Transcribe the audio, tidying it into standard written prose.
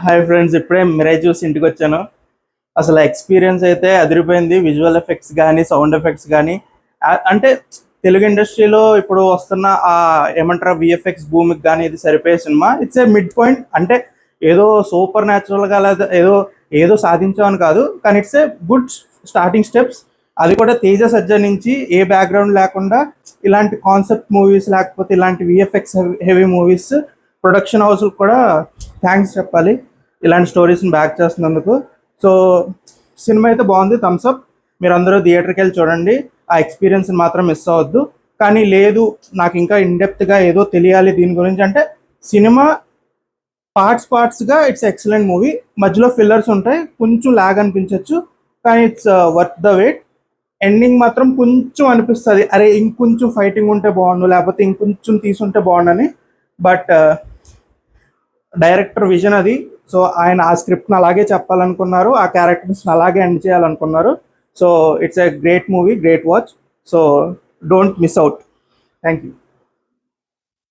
Hi friends, ఇప్పుడే మిరాయి చూసి ఇంటికి వచ్చాను. అసలు ఎక్స్పీరియన్స్ అయితే అదిరిపోయింది. విజువల్ ఎఫెక్ట్స్ కానీ సౌండ్ ఎఫెక్ట్స్ కానీ అంటే తెలుగు ఇండస్ట్రీలో ఇప్పుడు వస్తున్న ఆ ఏమంటారు విఎఫ్ఎక్స్ భూమికి కానీ ఇది సరిపోయే cinema. It's a mid point. అంటే ఏదో సూపర్ న్యాచురల్గా లేదా ఏదో ఏదో సాధించామని కాదు, కానీ it's a good starting steps. అది కూడా తేజ సజ్జ నుంచి ఏ బ్యాక్గ్రౌండ్ లేకుండా ఇలాంటి కాన్సెప్ట్ మూవీస్ లేకపోతే ఇలాంటి VFX heavy movies production house కూడా థ్యాంక్స్ చెప్పాలి ఇలాంటి స్టోరీస్ని బ్యాక్ చేస్తున్నందుకు. సో సినిమా అయితే బాగుంది, థమ్స్అప్. మీరు అందరూ థియేటర్కి వెళ్ళి చూడండి, ఆ ఎక్స్పీరియన్స్ని మాత్రం మిస్ అవ్వద్దు. కానీ లేదు నాకు ఇంకా ఇన్డెప్త్గా ఏదో తెలియాలి దీని గురించి అంటే, సినిమా పార్ట్స్గా ఇట్స్ ఎక్సలెంట్ మూవీ. మధ్యలో ఫిల్లర్స్ ఉంటాయి, కొంచెం లాగ్ అనిపించవచ్చు, కానీ it's worth the wait. Ending మాత్రం కొంచెం అనిపిస్తుంది, అరే ఇంకొంచెం ఫైటింగ్ ఉంటే బాగుండు లేకపోతే ఇంకొంచెం తీసుంటే బాగుండని. బట్ డైరెక్టర్ విజన్ అది. సో ఆయన ఆ స్క్రిప్ట్ని అలాగే చెప్పాలనుకున్నారు, ఆ క్యారెక్టర్స్ని అలాగే ఎండ్ చేయాలనుకున్నారు. So it's a great movie, great watch. So don't miss out. Thank you.